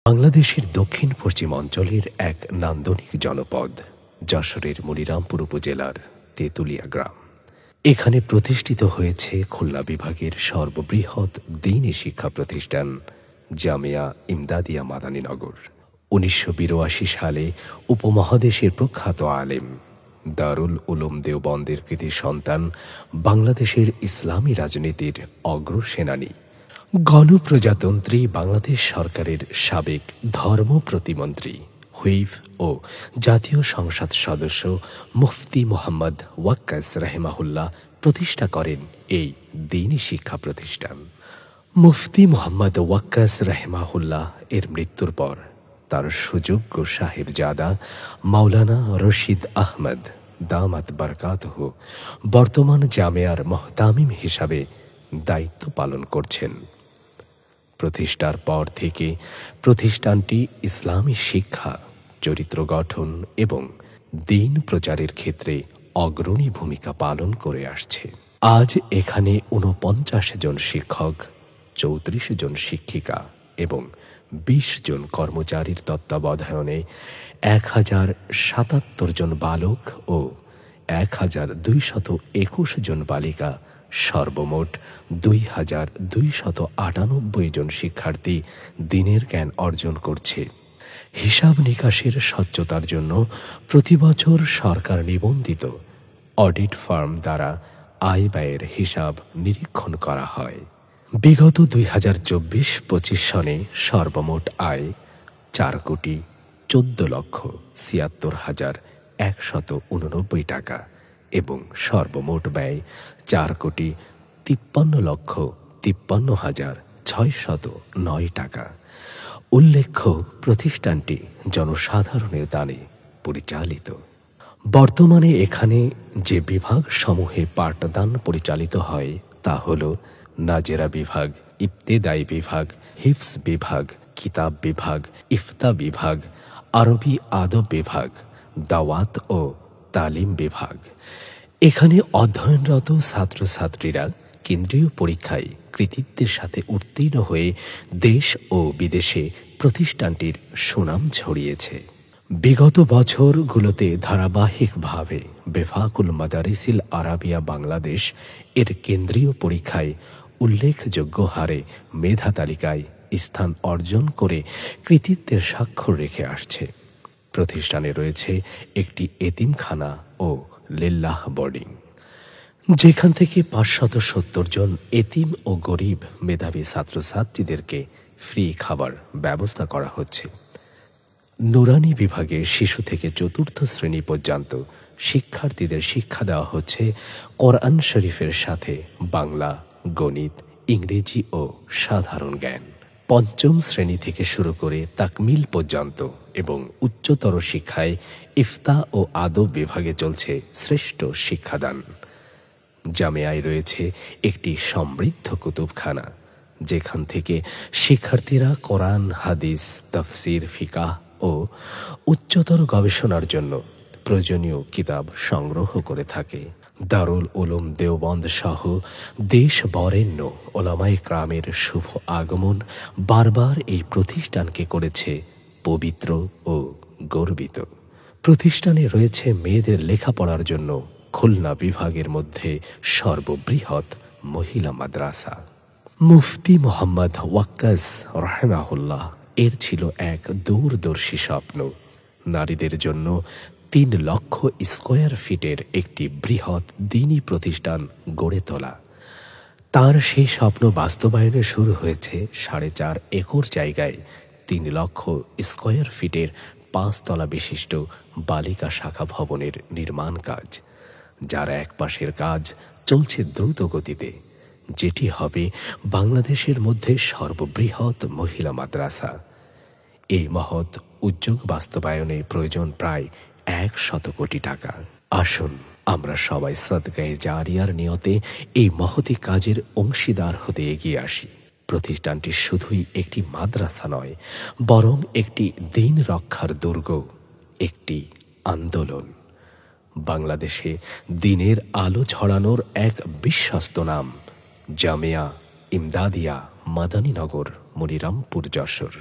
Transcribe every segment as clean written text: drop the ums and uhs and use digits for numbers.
বাংলাদেশের দক্ষিণ পশ্চিম অঞ্চলের এক নান্দনিক জনপদ যশোরের মনিরামপুর উপজেলার তেঁতুলিয়া গ্রাম। এখানে প্রতিষ্ঠিত হয়েছে খুলনা বিভাগের সর্ববৃহৎ দ্বীনি শিক্ষা প্রতিষ্ঠান জামিয়া ইমদাদিয়া মাদানীনগর। 1982 সালে উপমহাদেশের প্রখ্যাত আলেম দারুল উলুম দেওবন্দের কৃতি সন্তান, বাংলাদেশের ইসলামী রাজনীতির অগ্রসেনানী, গণপ্রজাতন্ত্রী বাংলাদেশ সরকারের সাবেক ধর্ম প্রতিমন্ত্রী, হুইপ ও জাতীয় সংসদ সদস্য মুফতি মোহাম্মদ ওয়াক্কাস রাহিমাহুল্লাহ প্রতিষ্ঠা করেন এই দ্বীনি শিক্ষা প্রতিষ্ঠান। মুফতি মোহাম্মদ ওয়াক্কাস রাহিমাহুল্লাহ এর মৃত্যুর পর তার সুযোগ্য সাহেবজাদা মাওলানা রশিদ আহমদ দামাত বারকাতহ বর্তমান জামিয়ার মুহতামিম হিসাবে দায়িত্ব পালন করছেন। প্রতিষ্ঠার পর থেকে প্রতিষ্ঠানটি ইসলামী শিক্ষা, চরিত্র গঠন এবং দ্বীন প্রচারের ক্ষেত্রে অগ্রণী ভূমিকা পালন করে আসছে। আজ এখানে 49 জন শিক্ষক, 34 জন শিক্ষিকা এবং 20 জন কর্মচারীর তত্ত্বাবধানে 1077 জন বালক ও 1221 জন বালিকা, সর্বমোট 2298 জন শিক্ষার্থী দ্বীনের জ্ঞান অর্জন করছে। হিসাব নিকাশের স্বচ্ছতার জন্য প্রতি বছর সরকার নিবন্ধিত অডিট ফার্ম দ্বারা আয় ব্যয়ের হিসাব নিরীক্ষণ করা হয়। বিগত 2024-25 সনে সর্বমোট আয় 4,14,76,189 টাকা এবং সর্বমোট ব্যয় 4,53,53,609 টাকা। উল্লেখ্য, প্রতিষ্ঠানটি জনসাধারণের দানে পরিচালিত। বর্তমানে এখানে যে বিভাগ সমূহে পাঠদান পরিচালিত হয় তা হল নাজেরা বিভাগ, ইবতেদায়ী বিভাগ, হিফজ বিভাগ, কিতাব বিভাগ, ইফতা বিভাগ, আরবি আদব বিভাগ, দাওয়াত ও তালিম বিভাগ। এখানে অধ্যয়নরত ছাত্রছাত্রীরা কেন্দ্রীয় পরীক্ষায় কৃতিত্বের সাথে উত্তীর্ণ হয়ে দেশ ও বিদেশে প্রতিষ্ঠানটির সুনাম ছড়িয়েছে। বিগত বছরগুলোতে ধারাবাহিকভাবে বেফাকুল মাদারিসিল আরাবিয়া বাংলাদেশ এর কেন্দ্রীয় পরীক্ষায় উল্লেখযোগ্য হারে মেধা তালিকায় স্থান অর্জন করে কৃতিত্বের স্বাক্ষর রেখে আসছে। প্রতিষ্ঠানে রয়েছে একটি এতিমখানা ও লিল্লাহ বোর্ডিং, যেখান থেকে 570 জন এতিম ও গরিব মেধাবী ছাত্রছাত্রীদেরকে ফ্রি খাবার ব্যবস্থা করা হচ্ছে। নুরানি বিভাগে শিশু থেকে 4র্থ শ্রেণী পর্যন্ত শিক্ষার্থীদের শিক্ষা দেওয়া হচ্ছে কোরআন শরীফের সাথে বাংলা, গণিত, ইংরেজি ও সাধারণ জ্ঞান। 5ম শ্রেণী থেকে শুরু করে তাকমিল পর্যন্ত এবং উচ্চতর শিক্ষায় ইফতা ও আদব বিভাগে চলছে শ্রেষ্ঠ শিক্ষাদান। জামিয়ায় রয়েছে একটি সমৃদ্ধ কুতুবখানা, যেখান থেকে শিক্ষার্থীরা কোরআন, হাদিস, তাফসির, ফিকাহ ও উচ্চতর গবেষণার জন্য প্রয়োজনীয় কিতাব সংগ্রহ করে থাকে। দারুল উলুম দেওবন্দ সহ দেশ বরেণ্য ওলামায়ে কেরামের শুভ আগমন বারবার এই প্রতিষ্ঠানকে করেছে পবিত্র ও গর্বিত। প্রতিষ্ঠানে রয়েছে মেয়েদের লেখাপড়ার জন্য খুলনা বিভাগের মধ্যে সর্ববৃহৎ মহিলা মাদ্রাসা। মুফতি মোহাম্মদ ওয়াক্কাস রাহিমাহুল্লাহ এর ছিল এক দূরদর্শী স্বপ্ন, নারীদের জন্য 3 লক্ষ স্কয়ার ফিটের একটি বৃহৎ দ্বীনি প্রতিষ্ঠান গড়ে তোলা। তার সেই স্বপ্ন বাস্তবায়নে শুরু হয়েছে 4.5 একর জায়গায় 3 লক্ষ স্কয়ার ফিটের 5 তলা বিশিষ্ট বালিকা শাখা ভবনের নির্মাণ কাজ, যার এক পাশের কাজ চলছে দ্রুত গতিতে, যেটি হবে বাংলাদেশের মধ্যে সর্ববৃহৎ মহিলা মাদ্রাসা। এই মহৎ উদ্যোগ বাস্তবায়নে প্রয়োজন প্রায় 100 কোটি টাকা। আসুন আমরা সবাই সাদকায়ে জারিয়ার নিয়তে এই মহতি কাজের অংশীদার হতে এগিয়ে আসি। প্রতিষ্ঠানটি শুধুই একটি মাদ্রাসা নয়, বরং একটি দ্বীন রক্ষার দুর্গ, একটি আন্দোলন। বাংলাদেশে দ্বীনের আলো ছড়ানোর এক বিশ্বস্ত নাম জামিয়া ইমদাদিয়া মাদানীনগর, মনিরামপুর, যশোর।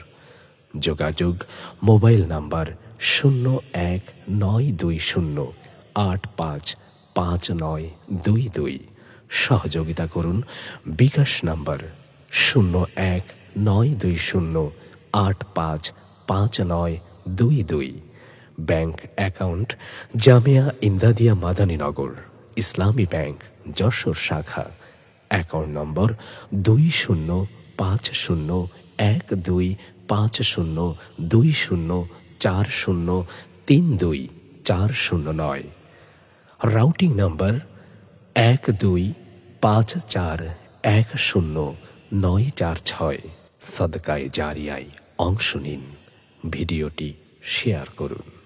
যোগাযোগ মোবাইল নাম্বার 019208559922। সহযোগিতা করুন Bkash number 019208559922। Bank account Jamia Imdadia Madaninagar Islami bank Jessore শাখা। Account number 205010204032 routing number 1254100946। সদকায়ে জারিয়ায় অংশ নিন, ভিডিওটি শেয়ার করুন।